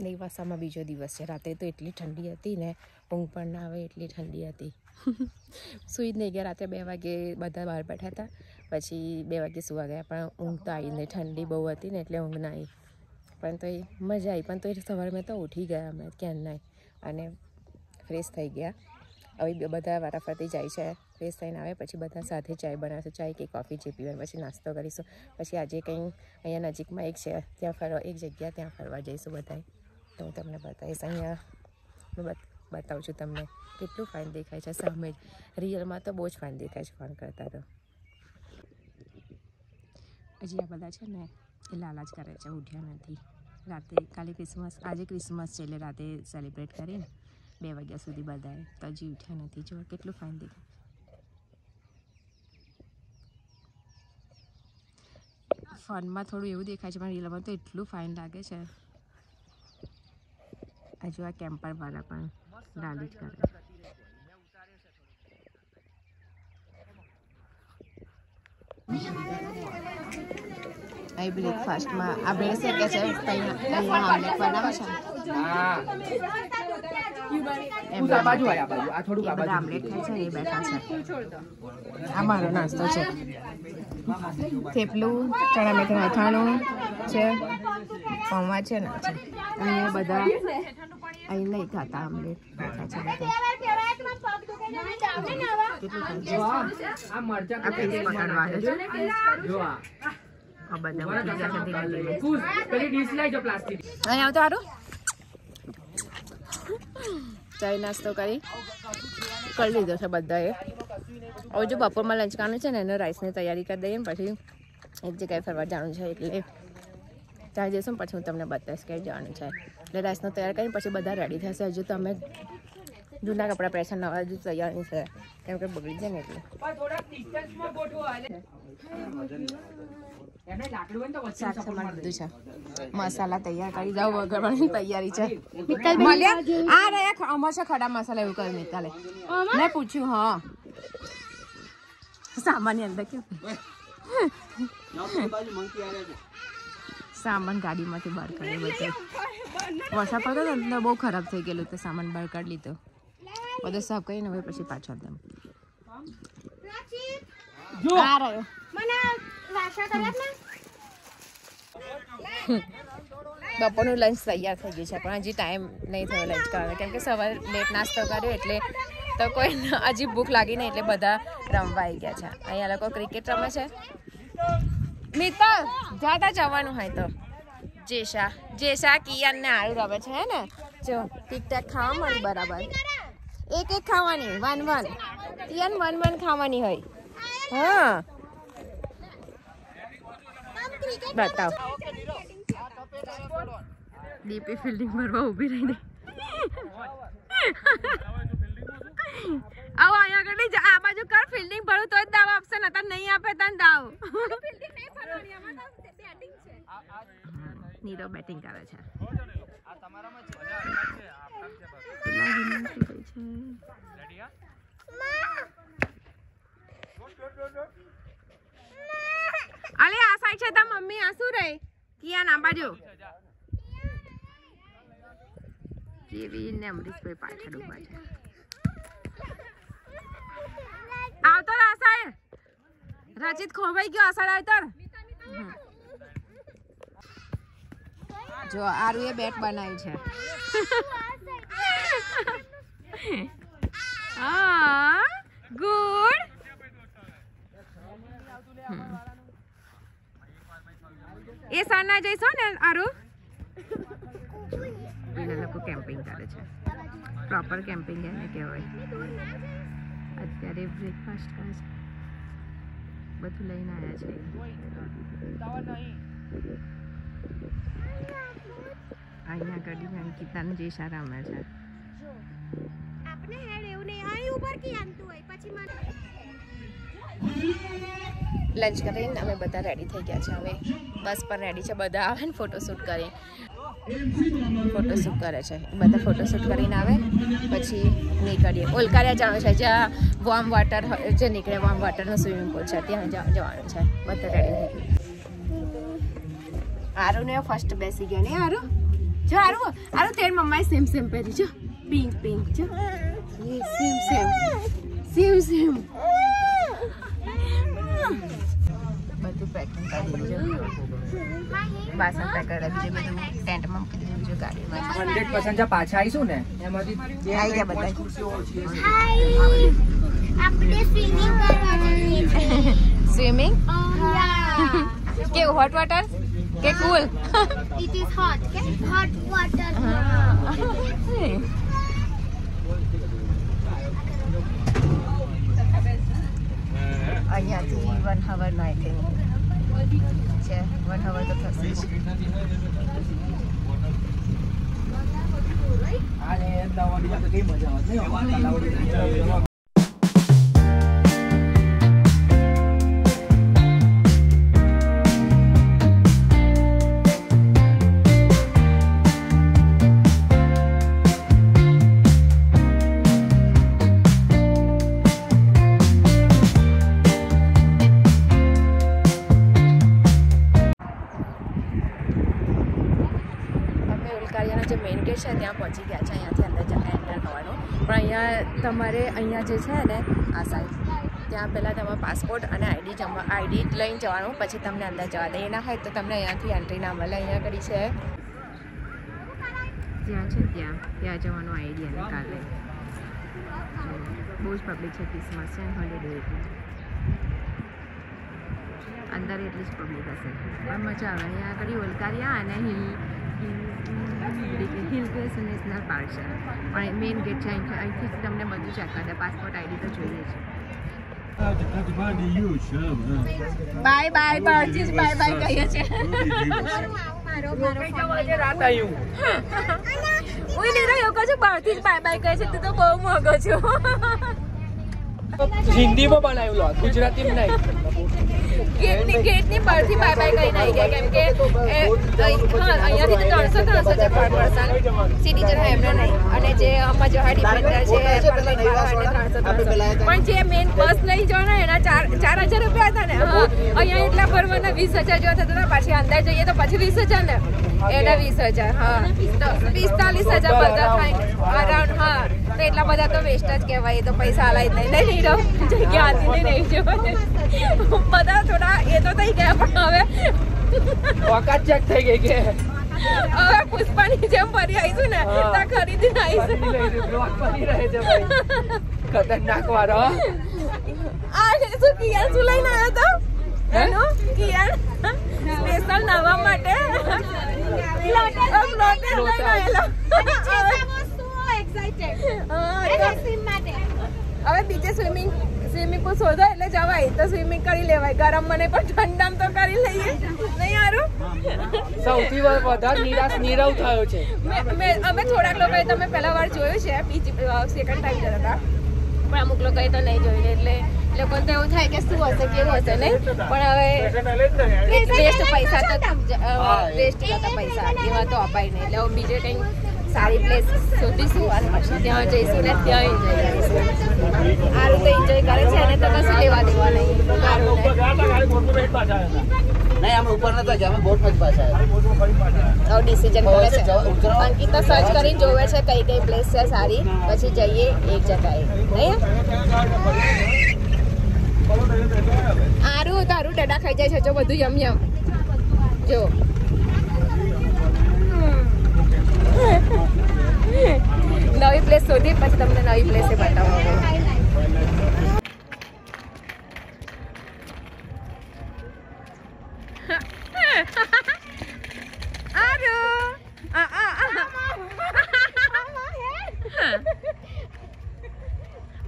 નેવાસામાં બીજો દિવસ છે. રાત્રે તો એટલી ઠંડી હતી ને, ઊંઘ પણ ના આવે એટલી ઠંડી હતી. સૂઈ જ નહીં ગયા. રાત્રે 2 વાગે બધા બહાર બેઠા હતા, પછી 2 વાગે સુવા ગયા, પણ ઊંઘ તો આવી નહીં. ઠંડી બહુ હતી ને એટલે ઊંઘ ના આવી, પણ તો મજા આવી. પણ તો સવારમાં તો ઉઠી ગયા અમે ક્યાં ના, અને ફ્રેશ થઈ ગયા. હવે બધા વારાફરતી જાય છે, ફ્રેશ થઈને આવે પછી બધા સાથે ચાય બનાવશું. ચાય કે કોફી જે પીવાનું, પછી નાસ્તો કરીશું. પછી આજે કંઈ અહીંયા નજીકમાં એક છે ત્યાં એક જગ્યા ત્યાં ફરવા જઈશું બધાય. તો હું તમને બતાવીશ. અહીંયા બતાવું છું તમને કેટલું ફાઇન દેખાય છે સામે જ. રિયલમાં તો બહુ જ ફાઇન દેખાય છે ફોન કરતાં તો. હજી આ બધા છે ને એ લાલા જ કરે છે, ઉઠ્યા નથી. રાતે કાલે ક્રિસમસ, આજે ક્રિસમસ છે એટલે રાતે સેલિબ્રેટ કરીને 2 વાગ્યા સુધી બધાએ, તો હજી ઉઠ્યા નથી. જો કેટલું ફાઇન દેખાય. ફોનમાં થોડું એવું દેખાય છે પણ રિયલમાં તો એટલું ફાઇન લાગે છે. હજુ આ કેમ્પર વાળા પણ લાલી જ કરે છે. અહીં બ્રેકફાસ્ટમાં આ બ્રેડ શેકે છે, અહીંયા ઓમલેટ બનાવે છે. બધા આમલેટ ખાય છે ને એ બેઠા છે. આ મારો નાસ્તો છે. થેપલું, ચણા મેથીનું અથાણું છે, પૌવા છે ને. અહીંયા બધા અહીં નહીં ખાતા આમલેટ બેઠા છે બધા. અહીં આવતો સારું ચાય નાસ્તો કરી લીધો છે બધાએ. હવે જો બપોરમાં લંચ ખાવાનું છે ને એને રાઈસની તૈયારી કરી દઈએ, પછી એક જગ્યાએ ફરવા જવાનું છે એટલે ત્યાં જઈશું. પછી હું તમને બતાવીશ કે જવાનું છે એટલે રાઈસનો તૈયાર કરીને પછી બધા રેડી થશે. હજુ તો અમે જૂના કપડાં પહેરશે, નવા હજુ તૈયાર નહીં છે કેમ કે બગડી જાય ને એટલે. શાક સમાન બધું છે, મસાલા તૈયાર કરી જાવ, વઘારવાની તૈયારી છે. આ રહ્યા અમર છે ખડા મસાલા એવું કર્યું મિતાલે મેં પૂછ્યું. હા સામાન અંદર કેવું સામાન ગાડીમાંથી બહાર કાઢ્યો બધો. વરસાદ પડતો હતો ને બહુ ખરાબ થઈ ગયેલું તો સામાન બહાર કાઢી લીધો બધો સાફ કરીને. હવે પછી પાછો દમ આ રહ્યો. બપોરનું લંચ તૈયાર થઈ ગયું છે પણ હજી ટાઈમ નહીં થયો લંચ કરવાનો, કેમ કે સવારે લેટ નાસ્તો કર્યો એટલે તો કોઈ હજી ભૂખ લાગી નહીં એટલે બધા રમવા આવી ગયા છે. અહીંયા લોકો ક્રિકેટ રમે છે. મિત્તલ જાતા જવાનું હોય તો જેશા કિયાન ને આળુ રમે છે હે ને. જો ટીક ટેક ખાવા મળી બરાબર, એક ખાવાની 1-1 કિયાન 1-1 ખાવાની હોય. હા બતાવ. ડીપી ફિલ્ડિંગ ભરવા ઊભી રહીને આવો અહીંયા આગળ આ બાજુ કર ફિલ્ડિંગ ભરું તો જ દાવ આપશે, નતર નહીં આપે તને દાવ. નીરો બેટિંગ કરે છે. અલે આ સાઈડ છે તા મમ્મી, આ શું રે કિયાન આ બાજુ. કેવી ને અમરીશભાઈ પાછળ ઉભા છે. આવતો રે આ સાઈડ. રચિત ખોવાઈ ગયો આ સાઈડ આવતો. જો આરુએ બેટ બનાવ્યું છે. હા ગુડ. એ સાના જઈશો ને આરુ. પેલા લોકો કેમ્પિંગ કરે છે, પ્રોપર કેમ્પિંગ એને કહેવાય. અત્યારે બ્રેકફાસ્ટ કરે છે, બધું લઈને આવ્યા છે. અહીંયા ગાડી અંકિતાને જે સારા અમે છે. આપણે હેડ એવું નહીં અહીં ઉપર કી આનતું હોય પછી મને. લંચ કરીને અમે બધા રેડી થઈ ગયા છે. હવે બસ પર રેડી છે, બધા આવે ને ફોટોશૂટ કરે છે. બધા ફોટોશૂટ કરીને આવે પછી નીકળીએ. ઓલકારિયા જવાનું છે, જ્યાં વોર્મ વોટર જે નીકળે, વોર્મ વોટરનો સ્વિમિંગ પુલ છે ત્યાં જવાનું છે. બધા રેડી થઈ ગયા. આરુને ફર્સ્ટ બેસી ગયા ને આરુ. જો આરું તેર મમ્માએ સેમ પહેરી જો પિંક જો સેમ બધું પેકિંગ કરી દીધું બાસણ પેક કરી દીધું બધું ટેન્ટમાં મૂકી દીધું જો ગાડીમાં 100% જો પાછા આવીશું ને એમાંથી આવી ગયા બધા આપણે સ્વિમિંગ કરવા જઈએ છીએ સ્વિમિંગ કેવું હોટ વોટર કે કુલ It is hot, okay? Hot water. અહીંયાથી 1 hour નો આઈ થિંક છે 1 hour તો થશે જ આને લાવવાની તો કઈ મજા આવત નહીં જે મેઇન ગેટ છે ત્યાં પહોંચી ગયા છે અહીંયાથી અંદર એન્ટર થવાનું પણ અહીંયા તમારે અહીંયા જે છે ને આ સાઈડ ત્યાં પહેલાં તમારો પાસપોર્ટ અને આઈડી લઈને જવાનું પછી તમને અંદર જવા દે એના હોય તો તમને અહીંયાથી એન્ટ્રી ના મળે અહીંયા કરી છે જ્યાં છે ત્યાં જવાનું આઈડી અને કાલે બહુ જ પબ્લિક છે ક્રિસમસ છે હોલિડે એટલે અંદર એટલી જ પબ્લિક હશે પણ મજા આવે અહીંયા આગળ ઓલકારિયા અને હિલ ક્રેસ્ટ નેશનલ પાર્ક છે પણ મેઇન ગેટ છે અહીંથી તમને બધું ચેક કરે પાસપોર્ટ આઈડી તો જોઈએ છે બાય બહારથી જ બાય કહીએ છે હું નહીં રહ્યો કહું છું બહારથી જ બાય કહે છે તું તો બહુ મોંઘો છો હિન્દીમાં બનાવ્યું લો ગુજરાતીમાં નહીં ગેટની બહારથી બાય કહી નહીં ગયા કેમ કે અહીંયાથી તો 300 છે પર પર્સન સિટીઝન હોય એમને નહીં અને જે આમાં જો ડિપેન્ડર છે પણ જે મેઇન બસ લઈ જવાના એના 4,000 રૂપિયા હતા ને અહીંયા એટલા ભરવાના 20,000 જેવા થતા હતા પાછી અંદર જઈએ તો પછી 20,000 ને એના 20,000 હા 45,000 બધા થાય અરાઉન્ડ હા તો એટલા બધા તો વેસ્ટ જ કહેવાય તો પૈસા હલાય જ નહીં જગ્યા હતી નહીં જોવા બધા થોડા એ તો થઈ ગયા પણ હવે વખત ચેક થઈ ગઈ કે હવે પુષ્પાની જેમ ફરી આવીશું ને ત્યાં ખરીદીને આવીશું ખતરનાક વાળો આ શું કિયાન શું લઈને આવ્યો હતો એનું કિયાન સ્પેશિયલ નાવા માટે હવે બીજે સ્વિમિંગ પુલ શોધો એટલે જવાય તો સ્વિમિંગ કરી લેવાય ગરમ મને પણ ઠંડામ તો કરી લઈએ નહીં યારું સૌથી વધારે નીરવ થયો છે અમે થોડાક લોકોએ તમે પહેલા વાર જોયું છે બીજી સેકન્ડ ટાઈમ જતા હતા પણ અમુક લોકોએ તો નહીં જોયું એટલે લોકોને તો એવું થાય કે શું હશે કેવું હશે નહીં પણ હવે વેસ્ટ પૈસા તો વેસ્ટ થતા પૈસા એવા તો અપાય નહીં એટલે બીજે કંઈ સારી પ્લેસ શોધીશું અને પછી ત્યાં જઈશું ને ત્યાં એન્જોય કરીશું આ રીતે એન્જોય કરે છે અને તો કશું લેવા દેવા નહીં ડિસિઝન કરે છે અંકિત તો સર્ચ કરીને જોવે છે કઈ કઈ પ્લેસ છે સારી પછી જઈએ એક જગ્યાએ નહીં તારું ડડા ખાઈ જાય છે જો બધું યમ જો નવી પ્લેસ શોધી પછી તમને નવી પ્લેસ બતાવો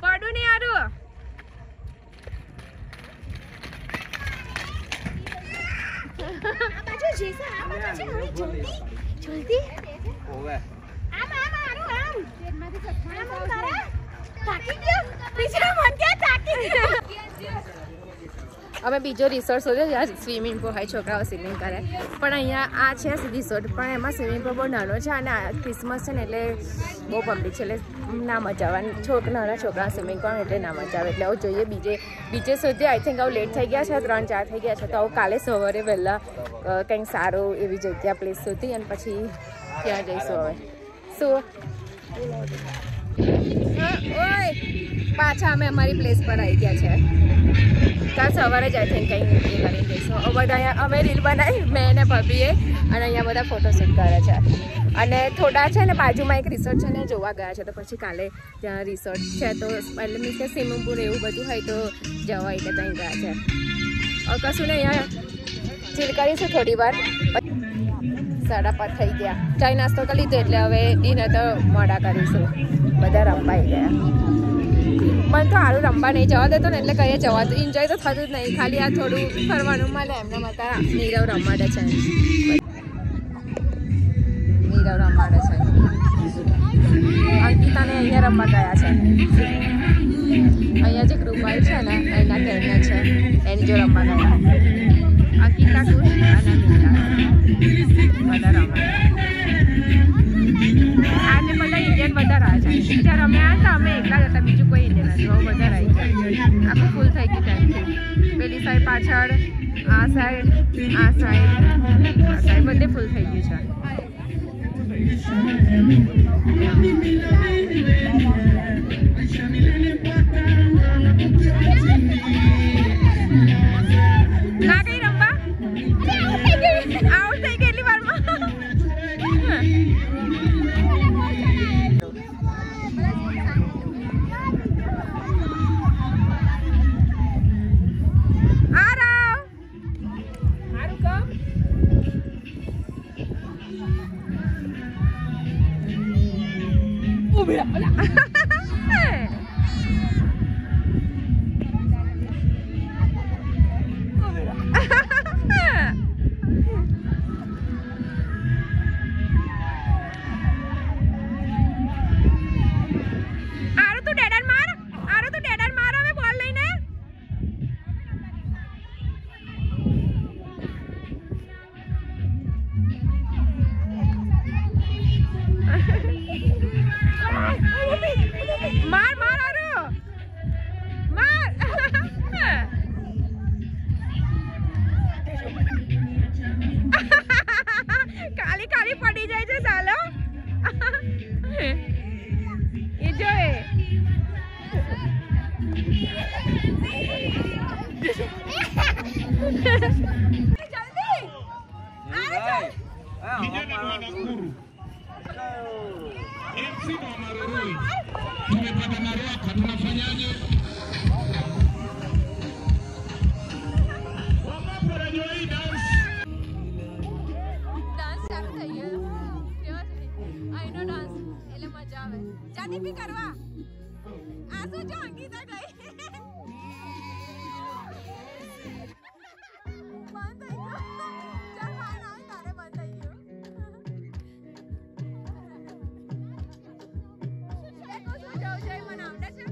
પડું નહીં આરું જલ્દી અમે બીજો રિસોર્ટ શોધ્યો જ્યાં સ્વિમિંગ પુલ હોય, છોકરાઓ સ્વિમિંગ કરે, પણ અહીંયા આ છે રિસોર્ટ પણ એમાં સ્વિમિંગ પુલ બહુ નાનો છે અને ક્રિસમસ છે ને એટલે બહુ પબ્લિક છે એટલે ના મજા આવે. નાના છોકરા સ્વિમિંગ કરે એટલે ના મજા આવે. એટલે આવું જોઈએ બીજે શોધીએ. આઈ થિંક આવું લેટ થઈ ગયા છે, 3-4 થઈ ગયા છે, તો આવું કાલે સવારે વહેલા કંઈક સારું એવી જગ્યા પ્લેસ શોધી અને પછી ત્યાં જઈશું. હવે શું ઓય પાછા અમે અમારી પ્લેસ પર આવી ગયા છે. કાલ સવારે જ આઈ થિંક કંઈ કરીને જઈશું. બધા અહીંયા અમે રીલ બનાવી મેં ને ભાભીએ અને અહીંયા બધા ફોટોશૂટ કરે છે. અને થોડા છે ને બાજુમાં એક રિસોર્ટ છે ને જોવા ગયા છે, તો પછી કાલે ત્યાં રિસોર્ટ છે તો એટલે મીન્સ કે સ્વિમિંગ પુલ એવું બધું હોય તો જવા એટલે ત્યાં ગયા છે. કશું ને અહીંયા ચીલ કરીશું થોડી વાર. 5:30 થઈ ગયા. ચાય નાસ્તો કરી લીધો એટલે હવે ડિનર તો મોડા કરીશું. બધા રમવા ગયા પણ તો સારું રમવા નહીં જવા દેતો ને એટલે કહીએ જવા તો એન્જોય તો થતું જ નહીં. ખાલી આ થોડું ફરવાનું મળે એમને માતા નીરવ રમાડે છે. અંકિતાને અહીંયા રમવા ગયા છે. અહીંયા જે ગ્રુપ આવ્યું છે ને એના કેરના છે એની જો રમવા ગયા. અંકિતા ખુશ અને બધા રમવા. આજે બધા ઇન્ડિયન બધા રહ્યા છે. જ્યારે અમે આવ્યા હતા અમે એકલા જ હતા, બીજું કોઈ ઇન્ડિયન નથી. બહુ બધા રહી ગયા. આખું ફૂલ થઈ ગયું ત્યાંથી. પેલી સાઈડ પાછળ, આ સાઈડ બધે ફૂલ થઈ ગયું છે. ના કઈ રમવા આઉટ થઈ ગઈ એટલી વારમાં. કાલી પડી જાય છે ચાલો. એ જોએ જાતી બી કરવા આ તો જો અંકિતા ગઈ બંધ થઈ ગયો. ચાલ બહાર આવ તારે બંધ થઈ ગયો. શું જાવ જાય મને આવડે છે.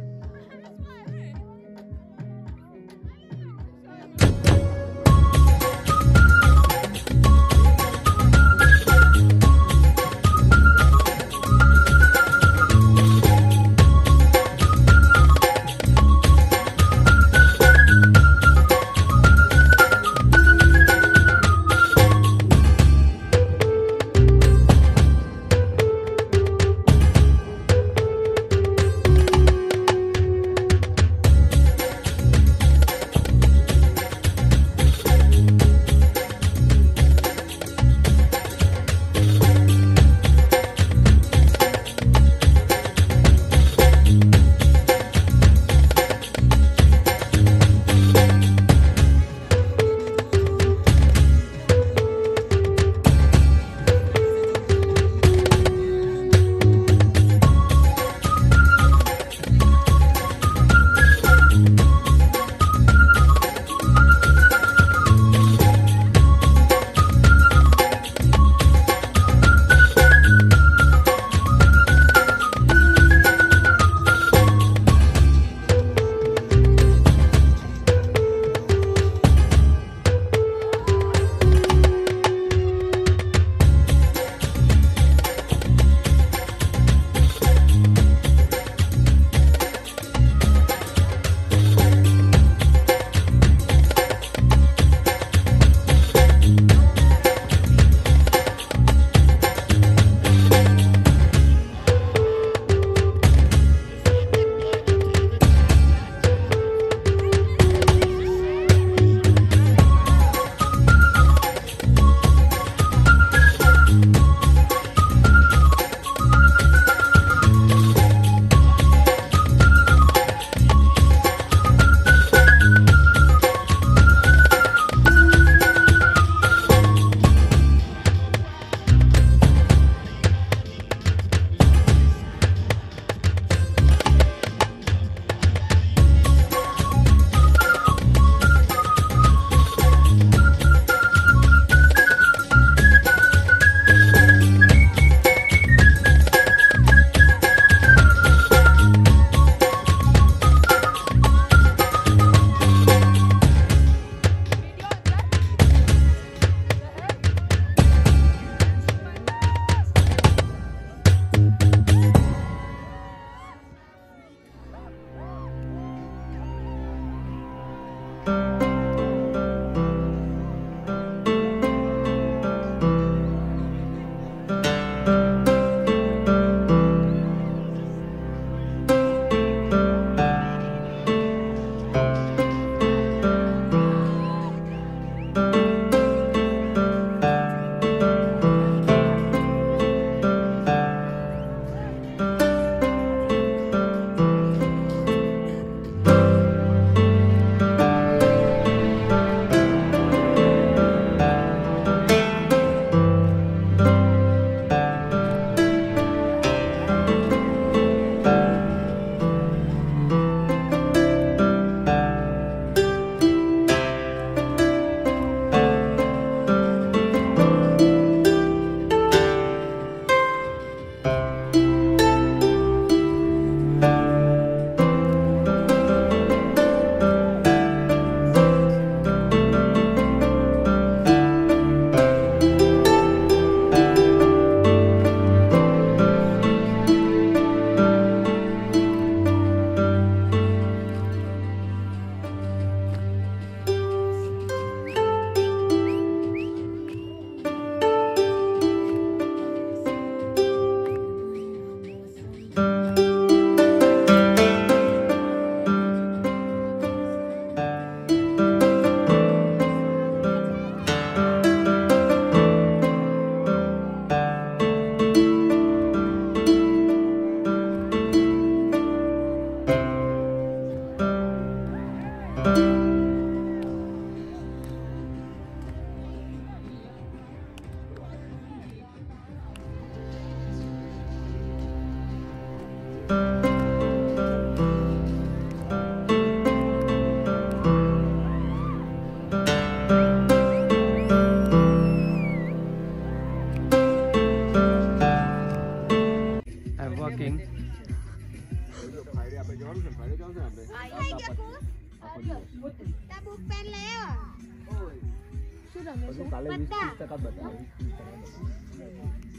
વોકિંગ. થઈ ગયા કુશ તા બુક પેન લઈ આવો શું રમે છે કાલે પત્તા 20% બતાવે 20%